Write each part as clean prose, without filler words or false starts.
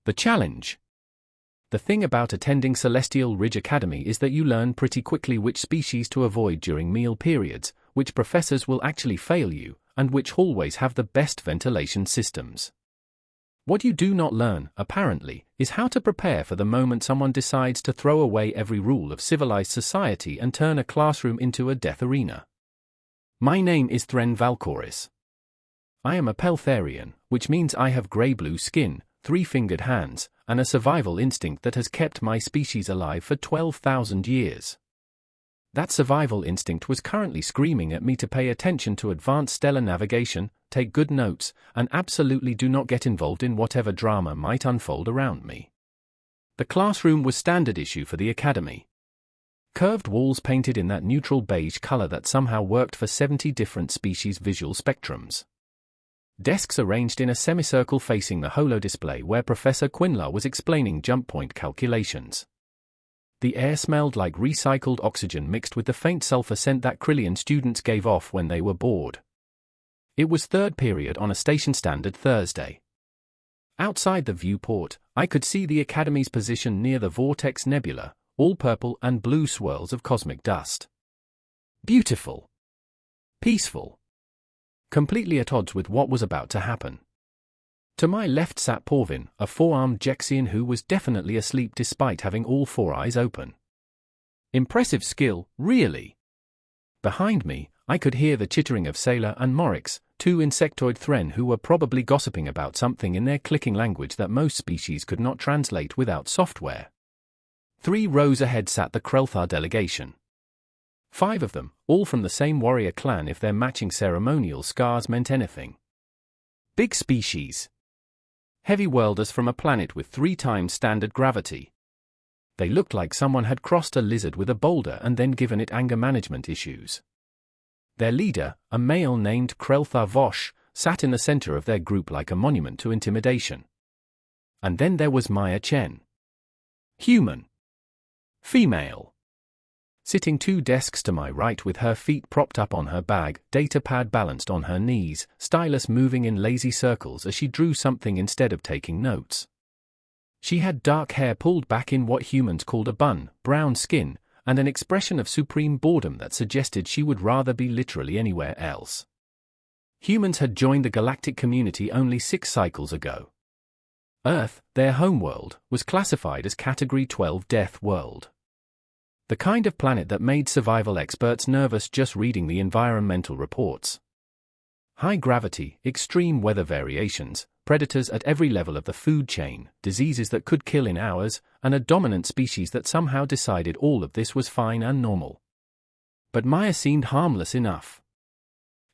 The challenge. The thing about attending Celestial Ridge Academy is that you learn pretty quickly which species to avoid during meal periods, which professors will actually fail you, and which hallways have the best ventilation systems. What you do not learn, apparently, is how to prepare for the moment someone decides to throw away every rule of civilized society and turn a classroom into a death arena. My name is Thren Valkoris. I am a Peltharian, which means I have grey-blue skin, three-fingered hands, and a survival instinct that has kept my species alive for 12,000 years. That survival instinct was currently screaming at me to pay attention to advanced stellar navigation, take good notes, and absolutely do not get involved in whatever drama might unfold around me. The classroom was standard issue for the academy. Curved walls painted in that neutral beige color that somehow worked for 70 different species' visual spectrums. Desks arranged in a semicircle facing the holodisplay where Professor Quinlan was explaining jump point calculations. The air smelled like recycled oxygen mixed with the faint sulfur scent that Krillian students gave off when they were bored. It was third period on a station-standard Thursday. Outside the viewport, I could see the Academy's position near the Vortex Nebula, all purple and blue swirls of cosmic dust. Beautiful. Peaceful. Completely at odds with what was about to happen. To my left sat Porvin, a four-armed Jexian who was definitely asleep despite having all four eyes open. Impressive skill, really. Behind me, I could hear the chittering of Sailor and Morix, two insectoid Thren who were probably gossiping about something in their clicking language that most species could not translate without software. 3 rows ahead sat the Krelthar delegation. 5 of them, all from the same warrior clan if their matching ceremonial scars meant anything. Big species. Heavy worlders from a planet with 3 times standard gravity. They looked like someone had crossed a lizard with a boulder and then given it anger management issues. Their leader, a male named Krelthar Vosh, sat in the center of their group like a monument to intimidation. And then there was Maya Chen. Human. Female. Sitting 2 desks to my right with her feet propped up on her bag, datapad balanced on her knees, stylus moving in lazy circles as she drew something instead of taking notes. She had dark hair pulled back in what humans called a bun, brown skin, and an expression of supreme boredom that suggested she would rather be literally anywhere else. Humans had joined the galactic community only 6 cycles ago. Earth, their homeworld, was classified as Category 12 Deathworld. The kind of planet that made survival experts nervous just reading the environmental reports. High gravity, extreme weather variations, predators at every level of the food chain, diseases that could kill in hours, and a dominant species that somehow decided all of this was fine and normal. But Maya seemed harmless enough.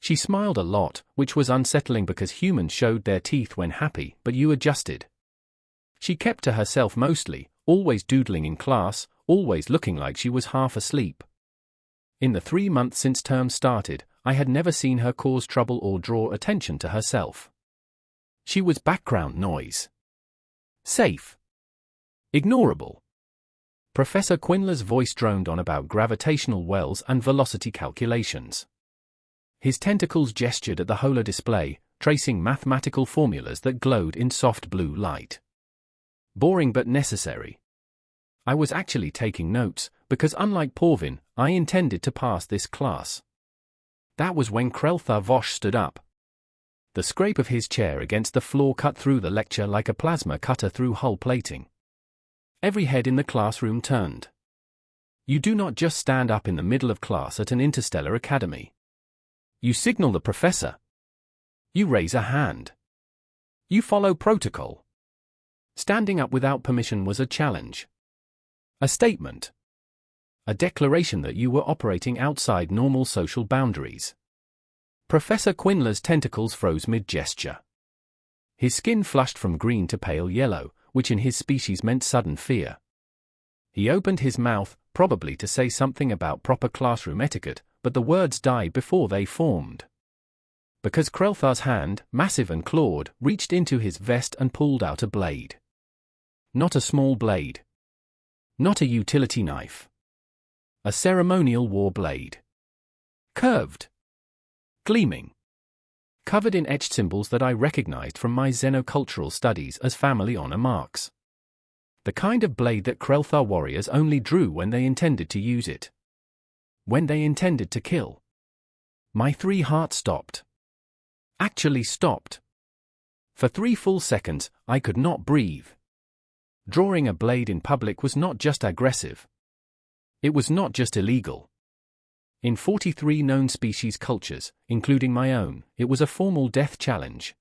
She smiled a lot, which was unsettling because humans showed their teeth when happy, but you adjusted. She kept to herself mostly, always doodling in class, always looking like she was half asleep. In the 3 months since term started, I had never seen her cause trouble or draw attention to herself. She was background noise. Safe. Ignorable. Professor Quinlan's voice droned on about gravitational wells and velocity calculations. His tentacles gestured at the holodisplay, tracing mathematical formulas that glowed in soft blue light. Boring but necessary. I was actually taking notes, because unlike Porvin, I intended to pass this class. That was when Krelthar Vosh stood up. The scrape of his chair against the floor cut through the lecture like a plasma cutter through hull plating. Every head in the classroom turned. You do not just stand up in the middle of class at an interstellar academy. You signal the professor. You raise a hand. You follow protocol. Standing up without permission was a challenge. A statement. A declaration that you were operating outside normal social boundaries. Professor Quinlan's tentacles froze mid-gesture. His skin flushed from green to pale yellow, which in his species meant sudden fear. He opened his mouth, probably to say something about proper classroom etiquette, but the words died before they formed. Because Krelthar's hand, massive and clawed, reached into his vest and pulled out a blade. Not a small blade. Not a utility knife. A ceremonial war blade. Curved. Gleaming. covered in etched symbols that I recognized from my xenocultural studies as family honor marks. The kind of blade that Krelthar warriors only drew when they intended to use it. When they intended to kill. My 3 hearts stopped. Actually stopped. For 3 full seconds, I could not breathe. Drawing a blade in public was not just aggressive. It was not just illegal. In 43 known species cultures, including my own, it was a formal death challenge.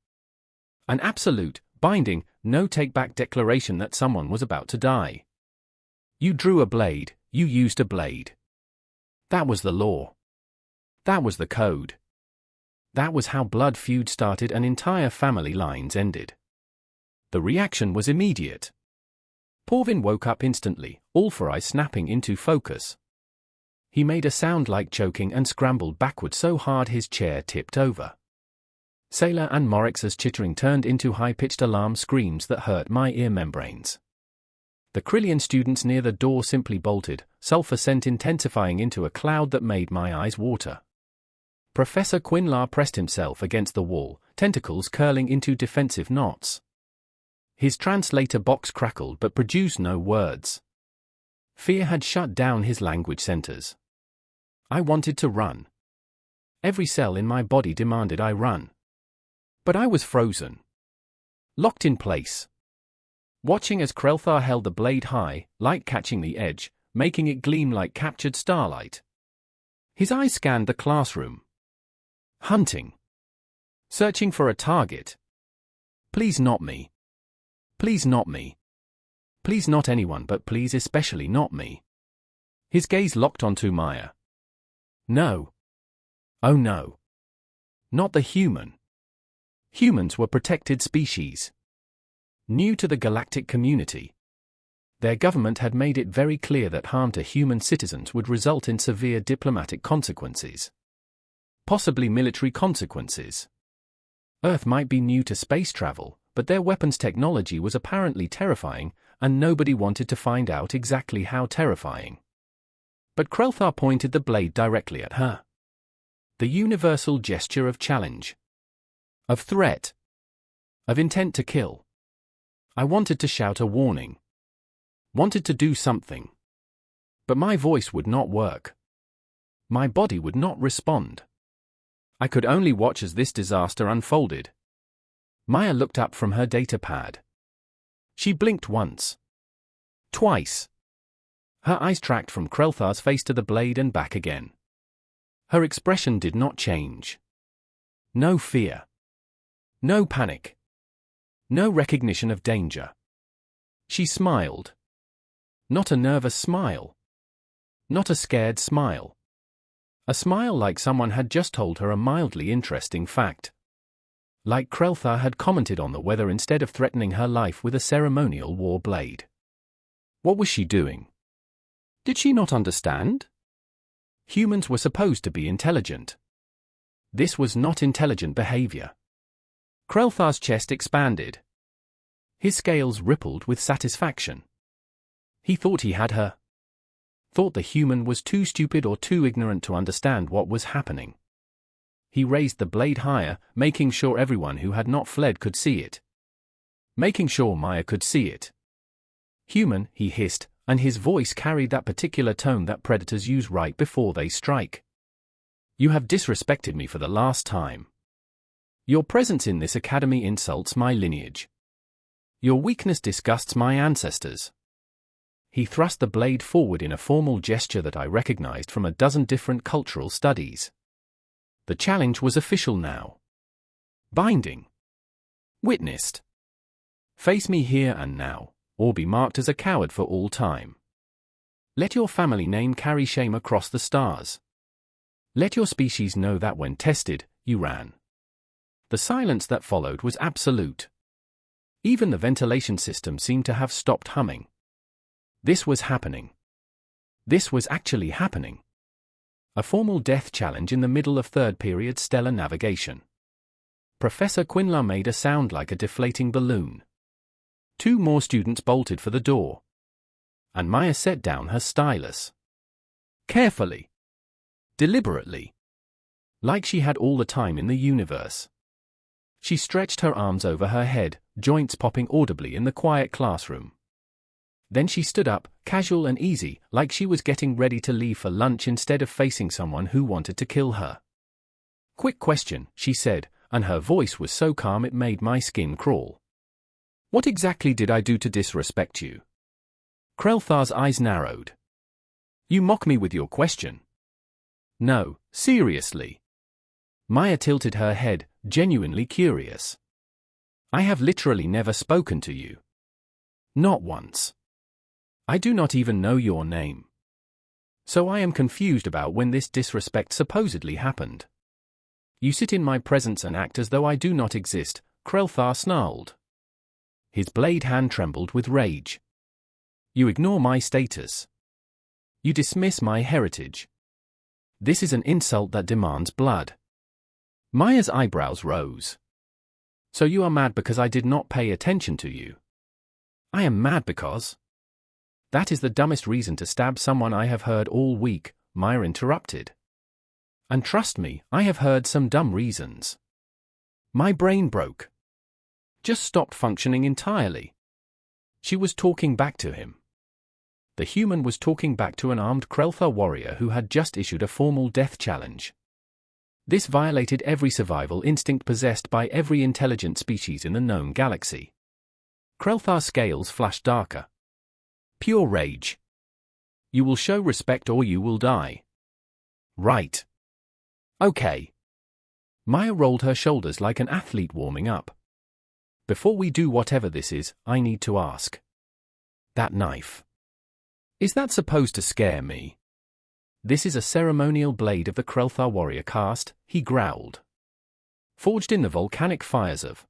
An absolute, binding, no take-back declaration that someone was about to die. You drew a blade, you used a blade. That was the law. That was the code. That was how blood feuds started and entire family lines ended. The reaction was immediate. Porvin woke up instantly, all 4 eyes snapping into focus. He made a sound like choking and scrambled backward so hard his chair tipped over. Sailor and Morix's chittering turned into high-pitched alarm screams that hurt my ear membranes. The Krillian students near the door simply bolted, sulfur scent intensifying into a cloud that made my eyes water. Professor Quinlar pressed himself against the wall, tentacles curling into defensive knots. His translator box crackled but produced no words. Fear had shut down his language centers. I wanted to run. Every cell in my body demanded I run. But I was frozen. Locked in place. Watching as Krelthar held the blade high, light catching the edge, making it gleam like captured starlight. His eyes scanned the classroom. Hunting. Searching for a target. Please not me. Please not me. Please not anyone, but please especially not me. His gaze locked onto Maya. No. Oh no. Not the human. Humans were protected species. New to the galactic community. Their government had made it very clear that harm to human citizens would result in severe diplomatic consequences. Possibly military consequences. Earth might be new to space travel, but their weapons technology was apparently terrifying, and nobody wanted to find out exactly how terrifying. But Krelthar pointed the blade directly at her. The universal gesture of challenge. Of threat. Of intent to kill. I wanted to shout a warning. Wanted to do something. But my voice would not work. My body would not respond. I could only watch as this disaster unfolded. Maya looked up from her data pad. She blinked once. Twice. Her eyes tracked from Krelthar's face to the blade and back again. Her expression did not change. No fear. No panic. No recognition of danger. She smiled. Not a nervous smile. Not a scared smile. A smile like someone had just told her a mildly interesting fact. Like Krelthar had commented on the weather instead of threatening her life with a ceremonial war blade. What was she doing? Did she not understand? Humans were supposed to be intelligent. This was not intelligent behavior. Krelthar's chest expanded. His scales rippled with satisfaction. He thought he had her. Thought the human was too stupid or too ignorant to understand what was happening. He raised the blade higher, making sure everyone who had not fled could see it. Making sure Maya could see it. Human, he hissed, and his voice carried that particular tone that predators use right before they strike. You have disrespected me for the last time. Your presence in this academy insults my lineage. Your weakness disgusts my ancestors. He thrust the blade forward in a formal gesture that I recognized from a dozen different cultural studies. The challenge was official now. Binding. Witnessed. Face me here and now, or be marked as a coward for all time. Let your family name carry shame across the stars. Let your species know that when tested, you ran. The silence that followed was absolute. Even the ventilation system seemed to have stopped humming. This was happening. This was actually happening. A formal death challenge in the middle of third period stellar navigation. Professor Quinlan made a sound like a deflating balloon. 2 more students bolted for the door. And Maya set down her stylus. Carefully. Deliberately. Like she had all the time in the universe. She stretched her arms over her head, joints popping audibly in the quiet classroom. Then she stood up, casual and easy, like she was getting ready to leave for lunch instead of facing someone who wanted to kill her. "Quick question," she said, and her voice was so calm it made my skin crawl. "What exactly did I do to disrespect you?" Krelthar's eyes narrowed. "You mock me with your question." "No, seriously." Maya tilted her head, genuinely curious. "I have literally never spoken to you. Not once. I do not even know your name. So I am confused about when this disrespect supposedly happened." "You sit in my presence and act as though I do not exist," Krelthar snarled. His blade hand trembled with rage. "You ignore my status. You dismiss my heritage. This is an insult that demands blood." Maya's eyebrows rose. "So you are mad because I did not pay attention to you?" "I am mad because—" "That is the dumbest reason to stab someone I have heard all week," Maya interrupted. "And trust me, I have heard some dumb reasons." My brain broke. Just stopped functioning entirely. She was talking back to him. The human was talking back to an armed Krelthar warrior who had just issued a formal death challenge. This violated every survival instinct possessed by every intelligent species in the known galaxy. Krelthar's scales flashed darker. Pure rage. "You will show respect or you will die." "Right. Okay." Maya rolled her shoulders like an athlete warming up. "Before we do whatever this is, I need to ask. That knife. Is that supposed to scare me?" "This is a ceremonial blade of the Krelthar warrior caste," he growled. "Forged in the volcanic fires of—"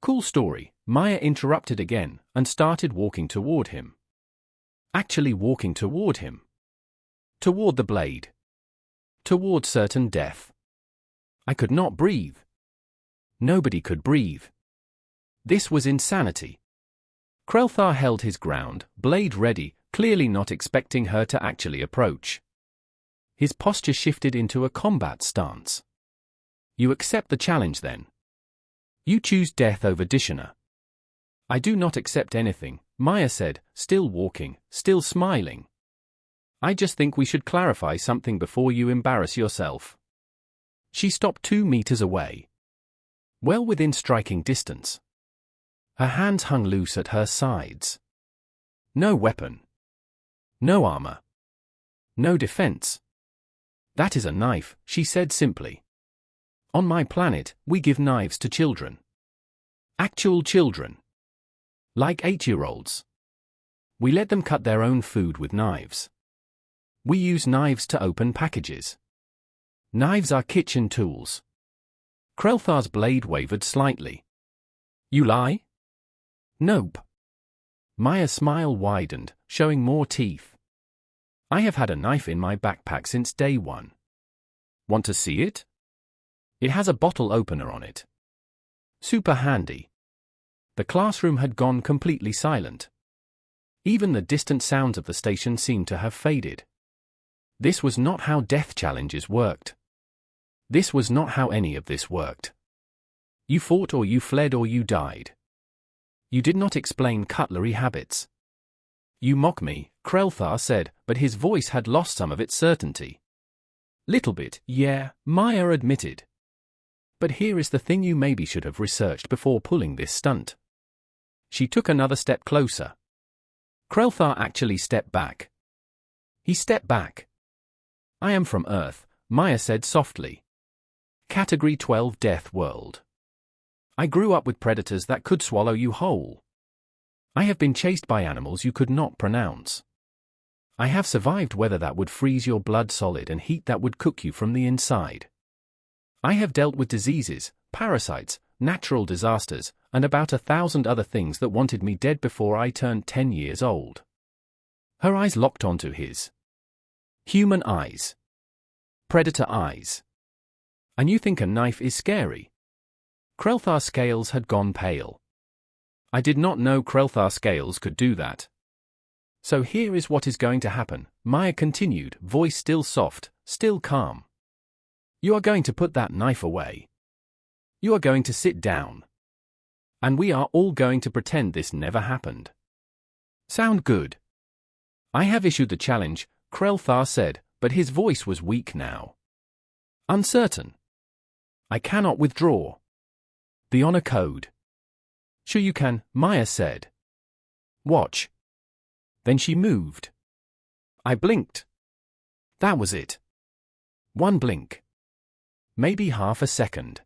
"Cool story," Maya interrupted again, and started walking toward him. Actually walking toward him. Toward the blade. Toward certain death. I could not breathe. Nobody could breathe. This was insanity. Krelthar held his ground, blade ready, clearly not expecting her to actually approach. His posture shifted into a combat stance. "You accept the challenge then? You choose death over Dishana?" "I do not accept anything," Maya said, still walking, still smiling. "I just think we should clarify something before you embarrass yourself." She stopped 2 meters away. Well within striking distance. Her hands hung loose at her sides. No weapon. No armor. No defense. "That is a knife," she said simply. "On my planet, we give knives to children. Actual children. Like 8-year-olds. We let them cut their own food with knives. We use knives to open packages. Knives are kitchen tools." Krelthar's blade wavered slightly. "You lie?" "Nope." Maya's smile widened, showing more teeth. "I have had a knife in my backpack since day one. Want to see it? It has a bottle opener on it. Super handy." The classroom had gone completely silent. Even the distant sounds of the station seemed to have faded. This was not how death challenges worked. This was not how any of this worked. You fought or you fled or you died. You did not explain cutlery habits. "You mock me," Krelthar said, but his voice had lost some of its certainty. "Little bit, yeah," Maya admitted. "But here is the thing you maybe should have researched before pulling this stunt." She took another step closer. Krelthar actually stepped back. He stepped back. "I am from Earth," Maya said softly. "Category 12 Deathworld. I grew up with predators that could swallow you whole. I have been chased by animals you could not pronounce. I have survived weather that would freeze your blood solid and heat that would cook you from the inside. I have dealt with diseases, parasites, natural disasters, and about 1,000 other things that wanted me dead before I turned 10 years old." Her eyes locked onto his. Human eyes. Predator eyes. "And you think a knife is scary?" Krelthar's scales had gone pale. "I did not know Krelthar scales could do that." "So here is what is going to happen," Maya continued, voice still soft, still calm. "You are going to put that knife away. You are going to sit down. And we are all going to pretend this never happened. Sound good? I have issued the challenge, Krelthar said, but his voice was weak now. Uncertain. I cannot withdraw. The honor code. Sure you can, Maya said. Watch. Then she moved. I blinked. That was it. One blink. Maybe half a second.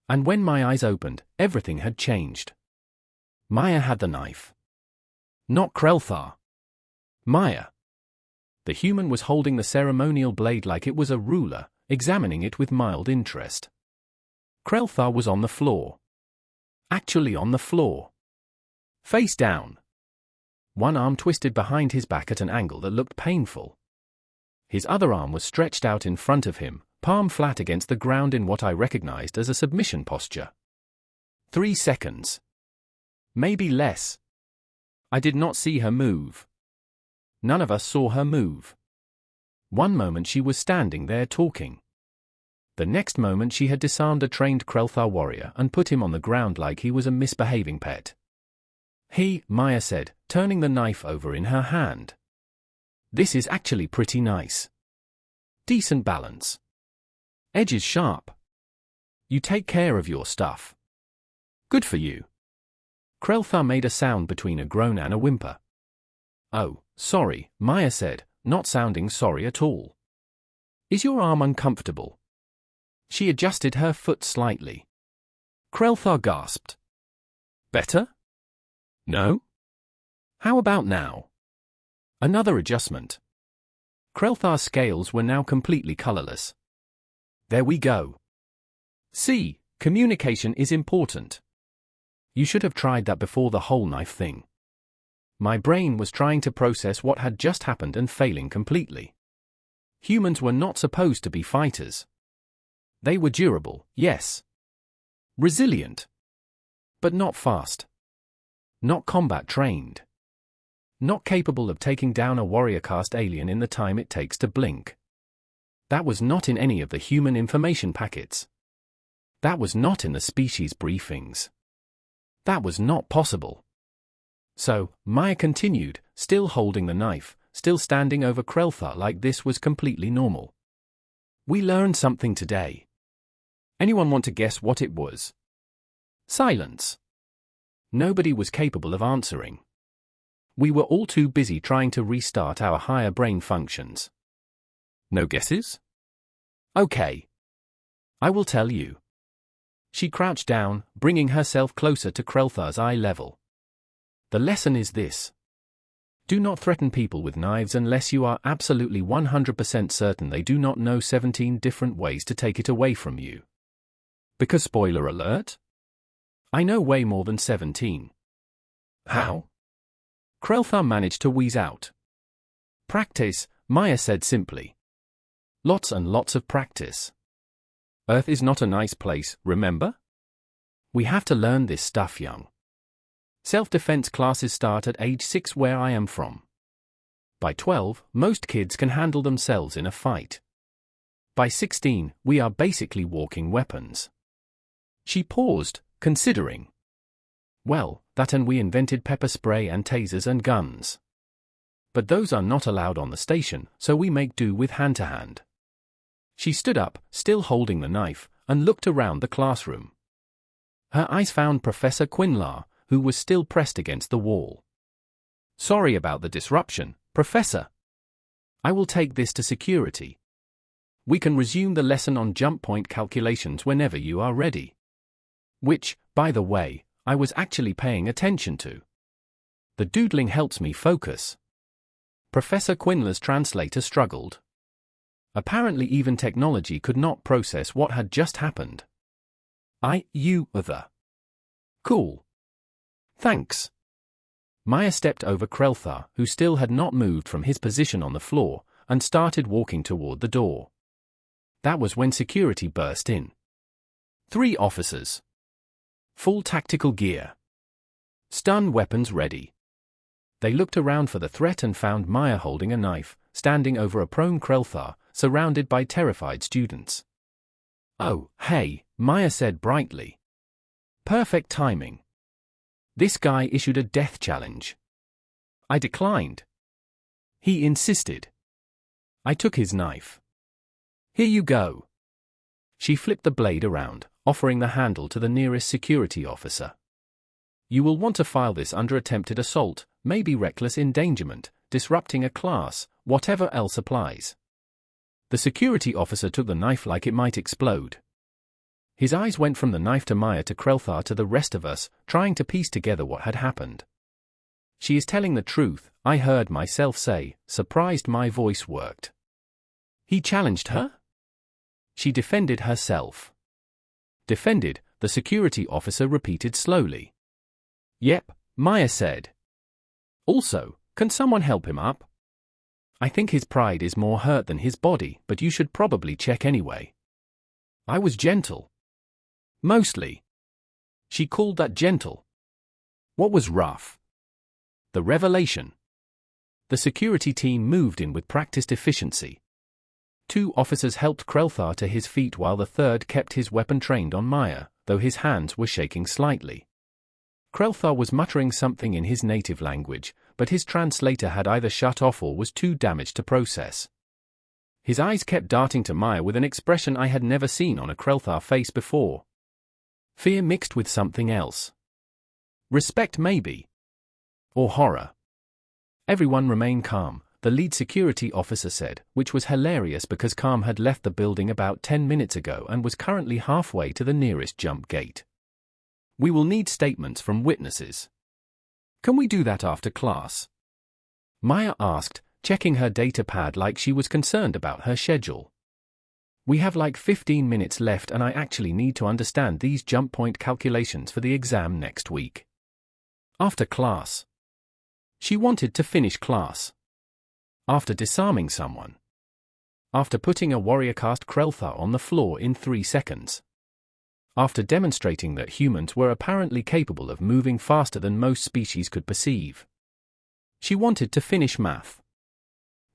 And when my eyes opened, everything had changed. Maya had the knife. Not Krelthar. Maya. The human was holding the ceremonial blade like it was a ruler, examining it with mild interest. Krelthar was on the floor. Actually on the floor. Face down. One arm twisted behind his back at an angle that looked painful. His other arm was stretched out in front of him, palm flat against the ground in what I recognized as a submission posture. 3 seconds. Maybe less. I did not see her move. None of us saw her move. One moment she was standing there talking. The next moment she had disarmed a trained Krelthar warrior and put him on the ground like he was a misbehaving pet. Maya said, turning the knife over in her hand. This is actually pretty nice. Decent balance. Edges sharp. You take care of your stuff. Good for you. Krelthar made a sound between a groan and a whimper. Oh, sorry, Maya said, not sounding sorry at all. Is your arm uncomfortable? She adjusted her foot slightly. Krelthar gasped. Better? No? How about now? Another adjustment. Krelthar's scales were now completely colorless. There we go. See, communication is important. You should have tried that before the whole knife thing. My brain was trying to process what had just happened and failing completely. Humans were not supposed to be fighters. They were durable, yes. Resilient. But not fast. Not combat trained. Not capable of taking down a warrior caste alien in the time it takes to blink. That was not in any of the human information packets. That was not in the species briefings. That was not possible. So, Maya continued, still holding the knife, still standing over Krelthar like this was completely normal. We learned something today. Anyone want to guess what it was? Silence. Nobody was capable of answering. We were all too busy trying to restart our higher brain functions. No guesses? Okay. I will tell you. She crouched down, bringing herself closer to Krelthar's eye level. The lesson is this. Do not threaten people with knives unless you are absolutely 100% certain they do not know 17 different ways to take it away from you. Because spoiler alert? I know way more than 17. How? Krelthar managed to wheeze out. Practice, Maya said simply. Lots and lots of practice. Earth is not a nice place, remember? We have to learn this stuff young. Self-defense classes start at age 6 where I am from. By 12, most kids can handle themselves in a fight. By 16, we are basically walking weapons. She paused, considering. Well, that and we invented pepper spray and tasers and guns. But those are not allowed on the station, so we make do with hand-to-hand. She stood up, still holding the knife, and looked around the classroom. Her eyes found Professor Quinlar, who was still pressed against the wall. Sorry about the disruption, Professor. I will take this to security. We can resume the lesson on jump point calculations whenever you are ready. Which, by the way, I was actually paying attention to. The doodling helps me focus. Professor Quinlar's translator struggled. Apparently even technology could not process what had just happened. The. Cool. Thanks. Maya stepped over Krelthar, who still had not moved from his position on the floor, and started walking toward the door. That was when security burst in. 3 officers. Full tactical gear. Stun weapons ready. They looked around for the threat and found Maya holding a knife, standing over a prone Krelthar, surrounded by terrified students. Oh, hey. Maya said brightly. Perfect timing. This guy issued a death challenge. I declined. He insisted. I took his knife. Here you go. She flipped the blade around, offering the handle to the nearest security officer. You will want to file this under attempted assault, maybe reckless endangerment, disrupting a class, whatever else applies. The security officer took the knife like it might explode. His eyes went from the knife to Maya to Krelthar to the rest of us, trying to piece together what had happened. She is telling the truth, I heard myself say, surprised my voice worked. He challenged her? She defended herself. Defended, the security officer repeated slowly. Yep, Maya said. Also, can someone help him up? I think his pride is more hurt than his body, but you should probably check anyway. I was gentle. Mostly. She called that gentle. What was rough? The revelation. The security team moved in with practiced efficiency. 2 officers helped Krelthar to his feet while the third kept his weapon trained on Maya, though his hands were shaking slightly. Krelthar was muttering something in his native language, but his translator had either shut off or was too damaged to process. His eyes kept darting to Maya with an expression I had never seen on a Krelthar face before. Fear mixed with something else. Respect maybe. Or horror. Everyone remain calm, the lead security officer said, which was hilarious because Calm had left the building about 10 minutes ago and was currently halfway to the nearest jump gate. We will need statements from witnesses. Can we do that after class? Maya asked, checking her data pad like she was concerned about her schedule. We have like 15 minutes left and I actually need to understand these jump point calculations for the exam next week. After class. She wanted to finish class. After disarming someone. After putting a warrior caste Krelthar on the floor in 3 seconds. After demonstrating that humans were apparently capable of moving faster than most species could perceive. She wanted to finish math.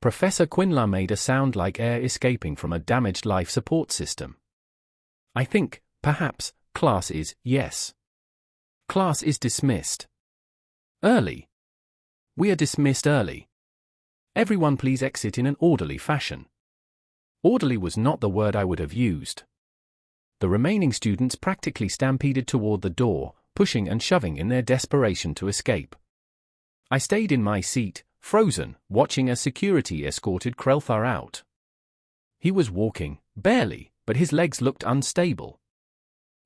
Professor Quinlan made a sound like air escaping from a damaged life support system. I think, perhaps, class is, yes. Class is dismissed. Early. We are dismissed early. Everyone please exit in an orderly fashion. Orderly was not the word I would have used. The remaining students practically stampeded toward the door, pushing and shoving in their desperation to escape. I stayed in my seat, frozen, watching as security escorted Krelthar out. He was walking, barely, but his legs looked unstable.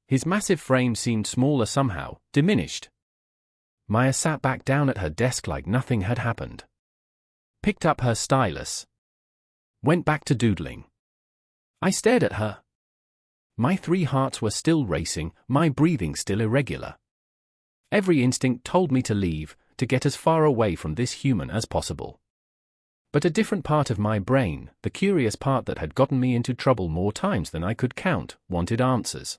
His massive frame seemed smaller somehow, diminished. Maya sat back down at her desk like nothing had happened. Picked up her stylus. Went back to doodling. I stared at her. My 3 hearts were still racing, my breathing still irregular. Every instinct told me to leave, to get as far away from this human as possible. But a different part of my brain, the curious part that had gotten me into trouble more times than I could count, wanted answers.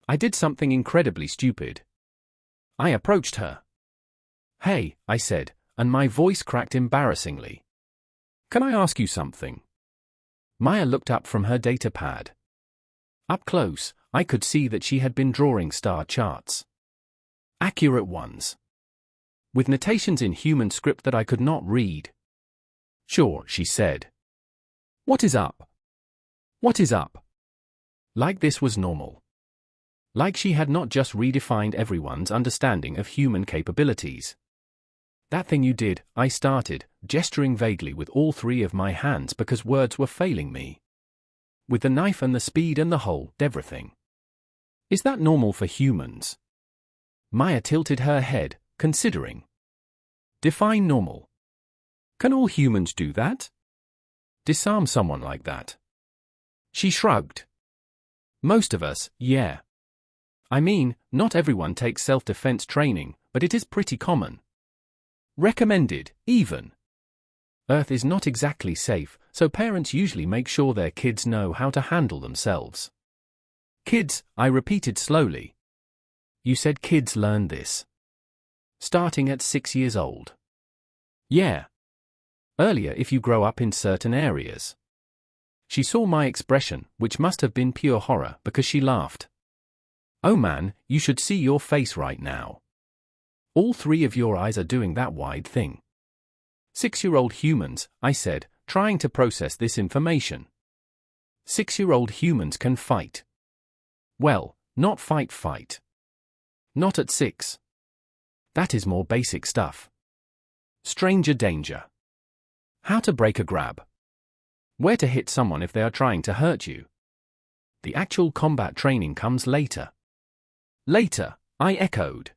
I did something incredibly stupid. I approached her. Hey, I said, and my voice cracked embarrassingly. Can I ask you something? Maya looked up from her data pad. Up close, I could see that she had been drawing star charts. Accurate ones. With notations in human script that I could not read. Sure, she said. What is up? What is up? Like this was normal. Like she had not just redefined everyone's understanding of human capabilities. That thing you did, I started, gesturing vaguely with all 3 of my hands because words were failing me. With the knife and the speed and the whole, everything. Is that normal for humans? Maya tilted her head, considering. Define normal. Can all humans do that? Disarm someone like that? She shrugged. Most of us, yeah. I mean, not everyone takes self-defense training, but it is pretty common. Recommended, even. Earth is not exactly safe, so parents usually make sure their kids know how to handle themselves. Kids, I repeated slowly. You said kids learn this. Starting at 6 years old. Yeah. Earlier if you grow up in certain areas. She saw my expression, which must have been pure horror, because she laughed. "Oh man, you should see your face right now. All three of your eyes are doing that wide thing." 6-year-old humans, I said, trying to process this information. 6-year-old humans can fight. Well, not fight. Not at 6. That is more basic stuff. Stranger danger. How to break a grab. Where to hit someone if they are trying to hurt you. The actual combat training comes later. Later, I echoed.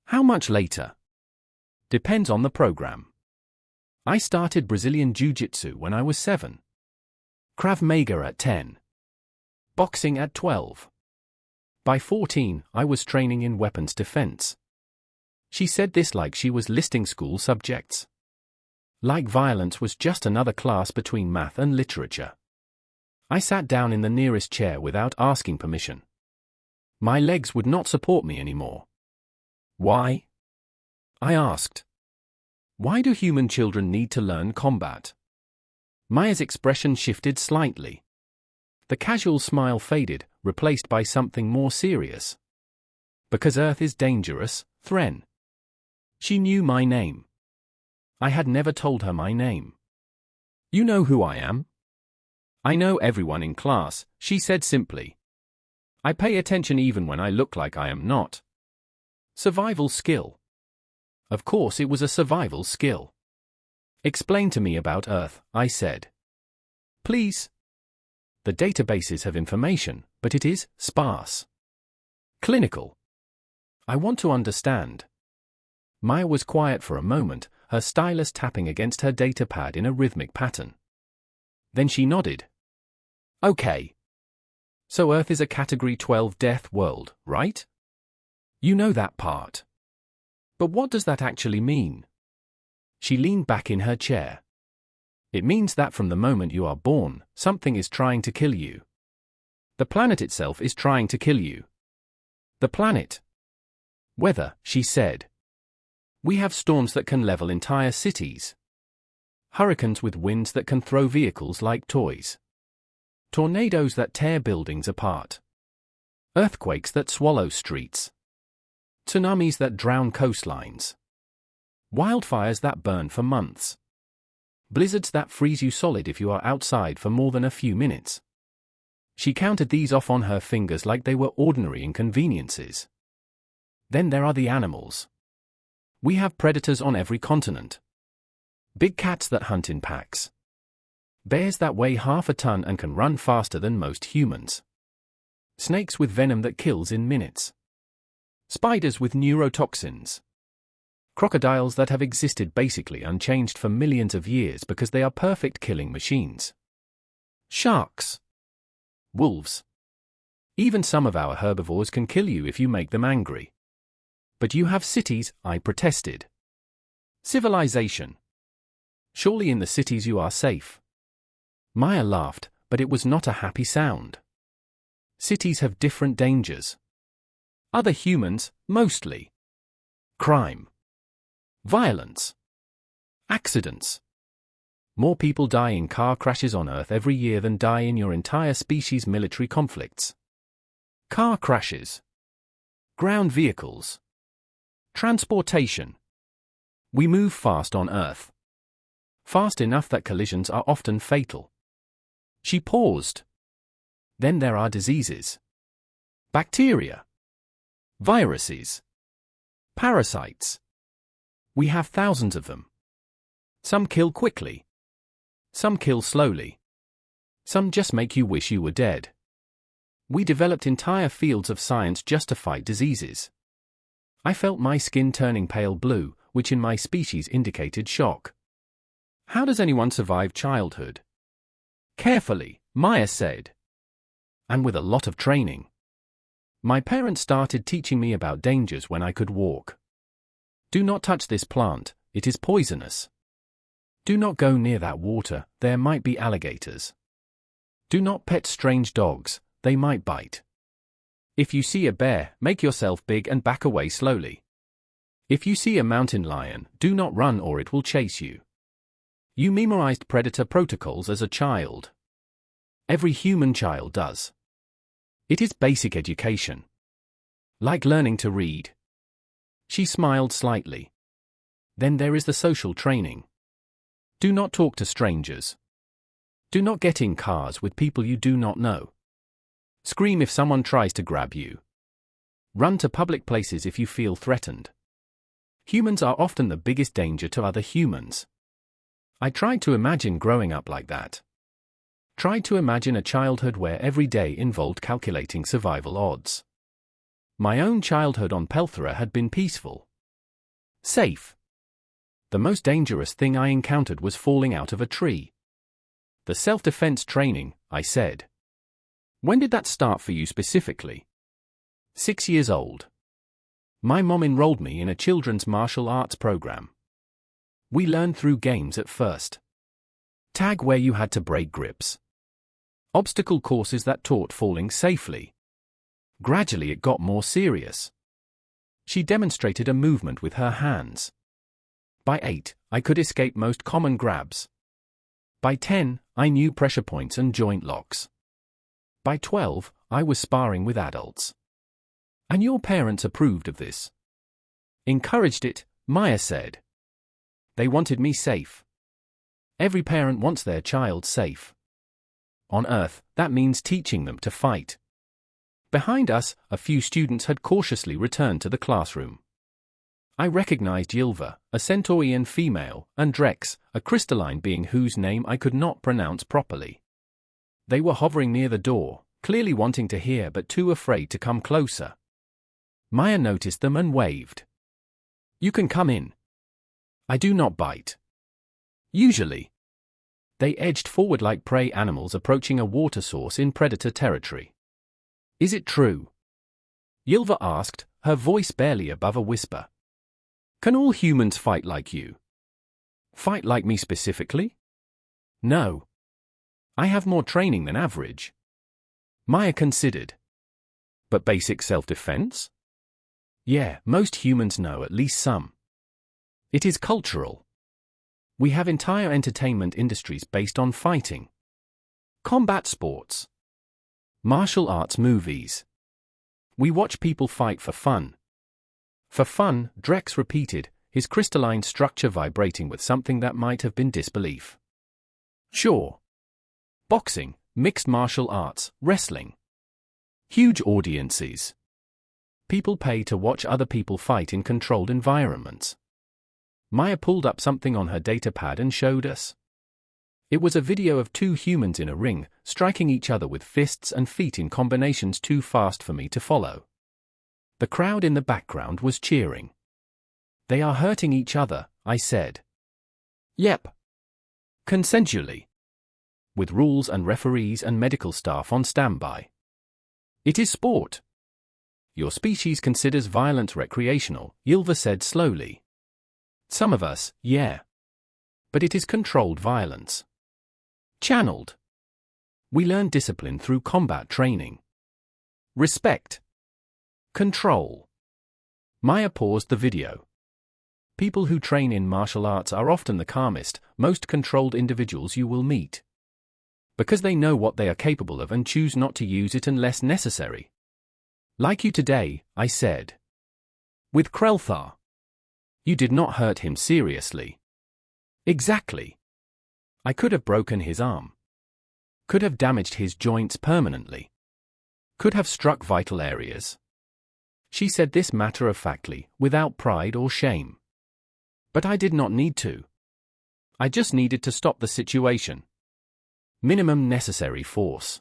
How much later? Depends on the program. I started Brazilian Jiu-Jitsu when I was 7. Krav Maga at 10. Boxing at 12. By 14, I was training in weapons defense. She said this like she was listing school subjects. Like violence was just another class between math and literature. I sat down in the nearest chair without asking permission. My legs would not support me anymore. Why? I asked. Why do human children need to learn combat? Maya's expression shifted slightly. The casual smile faded, replaced by something more serious. Because Earth is dangerous, Thren. She knew my name. I had never told her my name. You know who I am? I know everyone in class, she said simply. I pay attention even when I look like I am not. Survival skill. Of course it was a survival skill. Explain to me about Earth, I said. Please. The databases have information, but it is sparse. Clinical. I want to understand. Maya was quiet for a moment, her stylus tapping against her datapad in a rhythmic pattern. Then she nodded. Okay. So Earth is a Category 12 death world, right? You know that part. But what does that actually mean? She leaned back in her chair. It means that from the moment you are born, something is trying to kill you. The planet itself is trying to kill you. The planet. Weather, she said. We have storms that can level entire cities. Hurricanes with winds that can throw vehicles like toys. Tornadoes that tear buildings apart. Earthquakes that swallow streets. Tsunamis that drown coastlines. Wildfires that burn for months. Blizzards that freeze you solid if you are outside for more than a few minutes. She counted these off on her fingers like they were ordinary inconveniences. Then there are the animals. We have predators on every continent. Big cats that hunt in packs. Bears that weigh half a ton and can run faster than most humans. Snakes with venom that kills in minutes. Spiders with neurotoxins. Crocodiles that have existed basically unchanged for millions of years because they are perfect killing machines. Sharks. Wolves. Even some of our herbivores can kill you if you make them angry. But you have cities, I protested. Civilization. Surely in the cities you are safe. Maya laughed, but it was not a happy sound. Cities have different dangers. Other humans, mostly. Crime. Violence. Accidents. More people die in car crashes on Earth every year than die in your entire species' military conflicts. Car crashes. Ground vehicles. Transportation. We move fast on Earth. Fast enough that collisions are often fatal. She paused. Then there are diseases. Bacteria. Viruses. Parasites. We have thousands of them. Some kill quickly. Some kill slowly. Some just make you wish you were dead. We developed entire fields of science just to fight diseases. I felt my skin turning pale blue, which in my species indicated shock. How does anyone survive childhood? Carefully, Maya said. And with a lot of training. My parents started teaching me about dangers when I could walk. Do not touch this plant, it is poisonous. Do not go near that water, there might be alligators. Do not pet strange dogs, they might bite. If you see a bear, make yourself big and back away slowly. If you see a mountain lion, do not run or it will chase you. You memorized predator protocols as a child. Every human child does. It is basic education. Like learning to read. She smiled slightly. Then there is the social training. Do not talk to strangers. Do not get in cars with people you do not know. Scream if someone tries to grab you. Run to public places if you feel threatened. Humans are often the biggest danger to other humans. I tried to imagine growing up like that. Tried to imagine a childhood where every day involved calculating survival odds. My own childhood on Pelthera had been peaceful. Safe. The most dangerous thing I encountered was falling out of a tree. The self-defense training, I said. When did that start for you specifically? 6 years old. My mom enrolled me in a children's martial arts program. We learned through games at first. Tag where you had to break grips. Obstacle courses that taught falling safely. Gradually it got more serious. She demonstrated a movement with her hands. By 8, I could escape most common grabs. By 10, I knew pressure points and joint locks. By 12, I was sparring with adults. And your parents approved of this. Encouraged it, Maya said. They wanted me safe. Every parent wants their child safe. On Earth, that means teaching them to fight. Behind us, a few students had cautiously returned to the classroom. I recognized Ylva, a Centaurian female, and Drex, a crystalline being whose name I could not pronounce properly. They were hovering near the door, clearly wanting to hear but too afraid to come closer. Maya noticed them and waved. You can come in. I do not bite. Usually. They edged forward like prey animals approaching a water source in predator territory. Is it true? Ylva asked, her voice barely above a whisper. Can all humans fight like you? Fight like me specifically? No. I have more training than average. Maya considered. But basic self-defense? Yeah, most humans know at least some. It is cultural. We have entire entertainment industries based on fighting. Combat sports. Martial arts movies. We watch people fight for fun. For fun, Drex repeated, his crystalline structure vibrating with something that might have been disbelief. Sure. Boxing, mixed martial arts, wrestling. Huge audiences. People pay to watch other people fight in controlled environments. Maya pulled up something on her datapad and showed us. It was a video of two humans in a ring, striking each other with fists and feet in combinations too fast for me to follow. The crowd in the background was cheering. They are hurting each other, I said. Yep. Consensually. With rules and referees and medical staff on standby. It is sport. Your species considers violence recreational, Ylva said slowly. Some of us, yeah. But it is controlled violence. Channeled. We learn discipline through combat training. Respect. Control. Maya paused the video. People who train in martial arts are often the calmest, most controlled individuals you will meet. Because they know what they are capable of and choose not to use it unless necessary. Like you today, I said. With Krelthar. You did not hurt him seriously. Exactly. I could have broken his arm. Could have damaged his joints permanently. Could have struck vital areas. She said this matter-of-factly, without pride or shame. But I did not need to. I just needed to stop the situation. Minimum necessary force.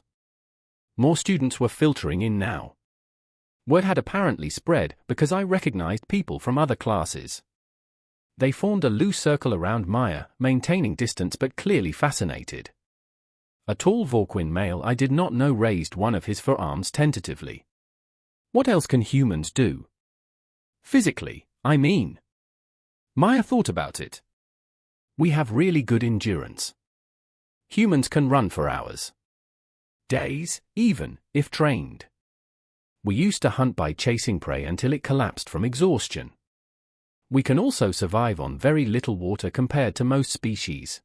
More students were filtering in now. Word had apparently spread because I recognized people from other classes. They formed a loose circle around Maya, maintaining distance but clearly fascinated. A tall Vorquin male I did not know raised one of his forearms tentatively. What else can humans do? Physically, I mean. Maya thought about it. We have really good endurance. Humans can run for hours. Days, even, if trained. We used to hunt by chasing prey until it collapsed from exhaustion. We can also survive on very little water compared to most species.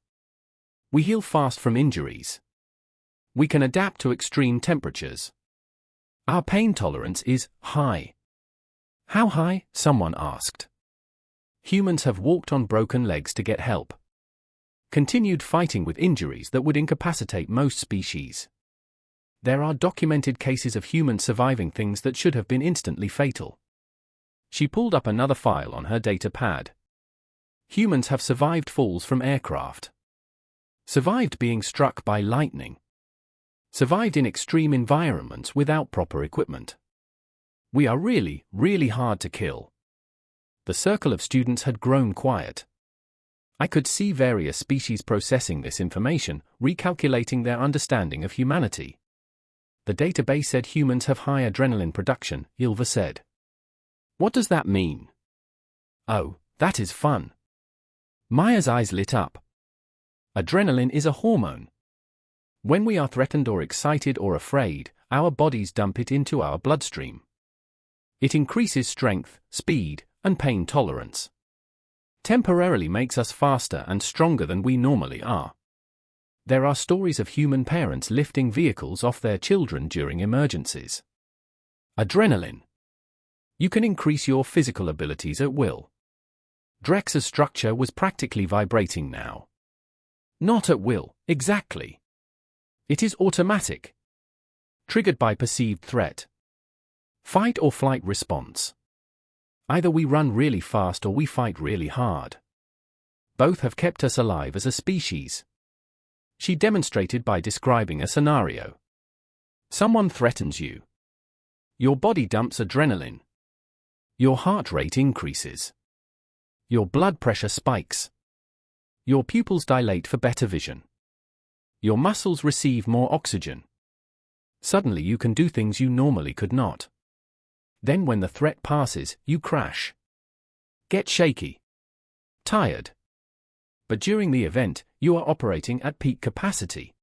We heal fast from injuries. We can adapt to extreme temperatures. Our pain tolerance is high. How high? Someone asked. Humans have walked on broken legs to get help. Continued fighting with injuries that would incapacitate most species. There are documented cases of humans surviving things that should have been instantly fatal. She pulled up another file on her data pad. Humans have survived falls from aircraft. Survived being struck by lightning. Survived in extreme environments without proper equipment. We are really, really hard to kill. The circle of students had grown quiet. I could see various species processing this information, recalculating their understanding of humanity. The database said humans have high adrenaline production, Ylva said. What does that mean? Oh, that is fun. Maya's eyes lit up. Adrenaline is a hormone. When we are threatened or excited or afraid, our bodies dump it into our bloodstream. It increases strength, speed, and pain tolerance. Temporarily makes us faster and stronger than we normally are. There are stories of human parents lifting vehicles off their children during emergencies. Adrenaline. You can increase your physical abilities at will. Drex's structure was practically vibrating now. Not at will, exactly. It is automatic. Triggered by perceived threat. Fight or flight response. Either we run really fast or we fight really hard. Both have kept us alive as a species. She demonstrated by describing a scenario. Someone threatens you. Your body dumps adrenaline. Your heart rate increases. Your blood pressure spikes. Your pupils dilate for better vision. Your muscles receive more oxygen. Suddenly you can do things you normally could not. Then when the threat passes, you crash. Get shaky. Tired. But during the event, you are operating at peak capacity.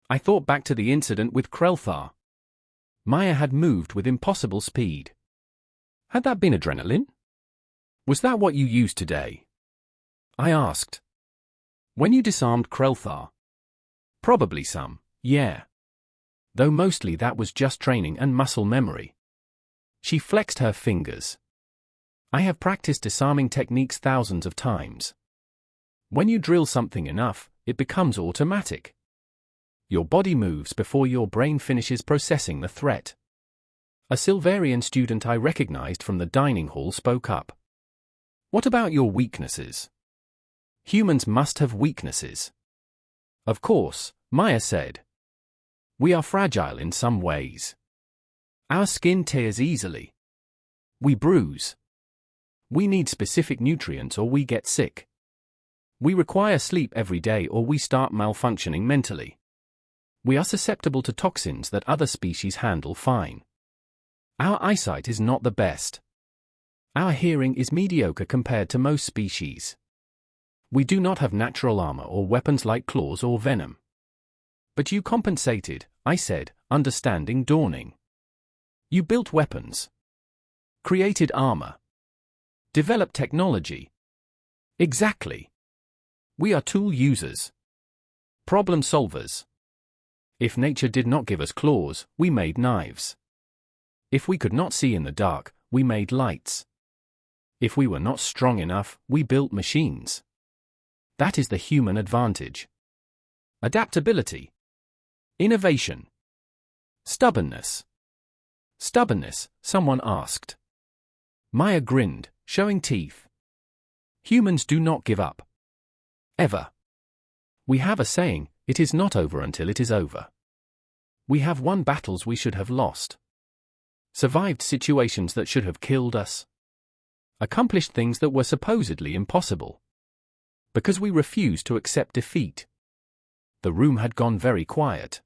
I thought back to the incident with Krelthar. Maya had moved with impossible speed. Had that been adrenaline? Was that what you used today? I asked. When you disarmed Krelthar? Probably some, yeah. Though mostly that was just training and muscle memory. She flexed her fingers. I have practiced disarming techniques thousands of times. When you drill something enough, it becomes automatic. Your body moves before your brain finishes processing the threat. A Silverian student I recognized from the dining hall spoke up. What about your weaknesses? Humans must have weaknesses. Of course, Maya said. We are fragile in some ways. Our skin tears easily. We bruise. We need specific nutrients or we get sick. We require sleep every day or we start malfunctioning mentally. We are susceptible to toxins that other species handle fine. Our eyesight is not the best. Our hearing is mediocre compared to most species. We do not have natural armor or weapons like claws or venom. But you compensated, I said, understanding dawning. You built weapons. Created armor. Developed technology. Exactly. We are tool users. Problem solvers. If nature did not give us claws, we made knives. If we could not see in the dark, we made lights. If we were not strong enough, we built machines. That is the human advantage. Adaptability. Innovation. Stubbornness. Stubbornness, someone asked. Maya grinned, showing teeth. Humans do not give up. Ever. We have a saying, it is not over until it is over. We have won battles we should have lost. Survived situations that should have killed us. Accomplished things that were supposedly impossible. Because we refused to accept defeat. The room had gone very quiet.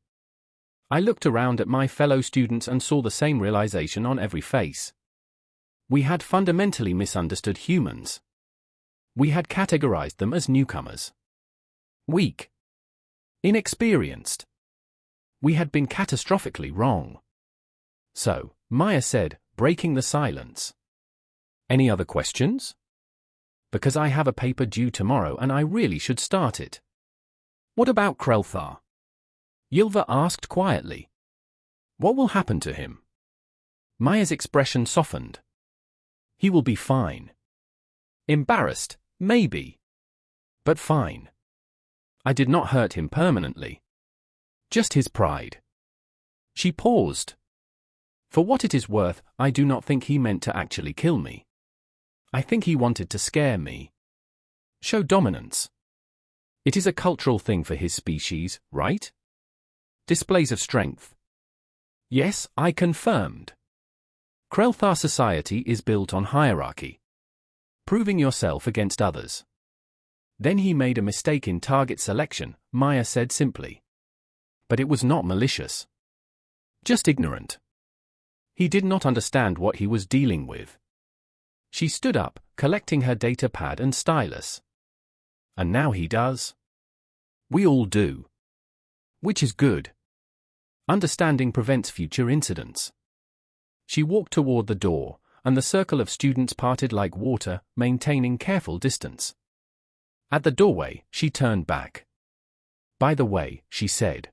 I looked around at my fellow students and saw the same realization on every face. We had fundamentally misunderstood humans. We had categorized them as newcomers. Weak. Inexperienced. We had been catastrophically wrong. So, Maya said, breaking the silence. Any other questions? Because I have a paper due tomorrow and I really should start it. What about Krelthar? Ylva asked quietly. What will happen to him? Maya's expression softened. He will be fine. Embarrassed, maybe. But fine. I did not hurt him permanently. Just his pride. She paused. For what it is worth, I do not think he meant to actually kill me. I think he wanted to scare me. Show dominance. It is a cultural thing for his species, right? Displays of strength. Yes, I confirmed. Krelthar society is built on hierarchy. Proving yourself against others. Then he made a mistake in target selection, Maya said simply. But it was not malicious. Just ignorant. He did not understand what he was dealing with. She stood up, collecting her data pad and stylus. And now he does. We all do. Which is good. Understanding prevents future incidents. She walked toward the door, and the circle of students parted like water, maintaining careful distance. At the doorway, she turned back. By the way, she said.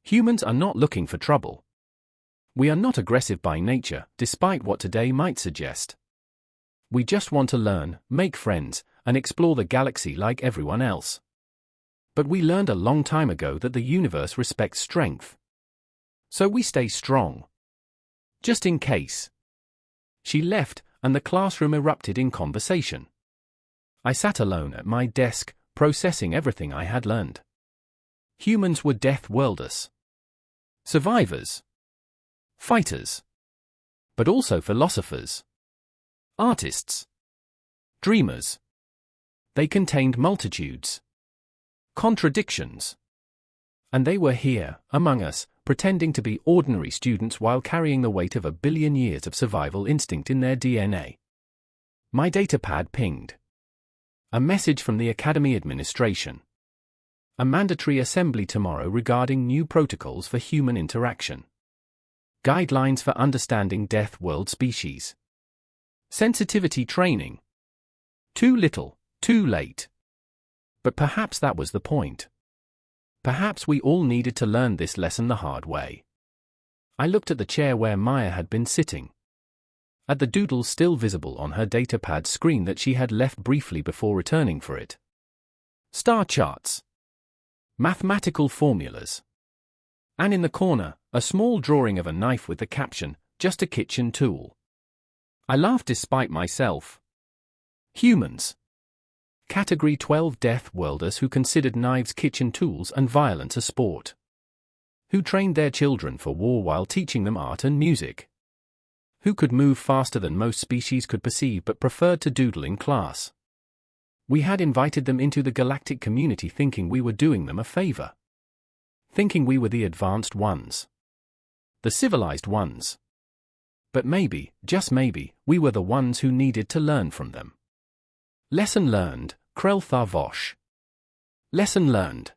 Humans are not looking for trouble. We are not aggressive by nature, despite what today might suggest. We just want to learn, make friends, and explore the galaxy like everyone else. But we learned a long time ago that the universe respects strength. So we stay strong. Just in case. She left, and the classroom erupted in conversation. I sat alone at my desk, processing everything I had learned. Humans were Deathworlders. Survivors. Fighters. But also philosophers. Artists. Dreamers. They contained multitudes. Contradictions. And they were here, among us, pretending to be ordinary students while carrying the weight of 1 billion years of survival instinct in their DNA. My datapad pinged. A message from the Academy administration. A mandatory assembly tomorrow regarding new protocols for human interaction. Guidelines for understanding Deathworld species. Sensitivity training. Too little, too late. But perhaps that was the point. Perhaps we all needed to learn this lesson the hard way. I looked at the chair where Maya had been sitting. At the doodle still visible on her datapad screen that she had left briefly before returning for it. Star charts. Mathematical formulas. And in the corner, a small drawing of a knife with the caption, "Just a kitchen tool." I laughed despite myself. Humans. Category 12 Deathworlders who considered knives kitchen tools and violence a sport. Who trained their children for war while teaching them art and music. Who could move faster than most species could perceive but preferred to doodle in class. We had invited them into the galactic community thinking we were doing them a favor. Thinking we were the advanced ones. The civilized ones. But maybe, just maybe, we were the ones who needed to learn from them. Lesson learned, Krelthar Vosh. Lesson learned.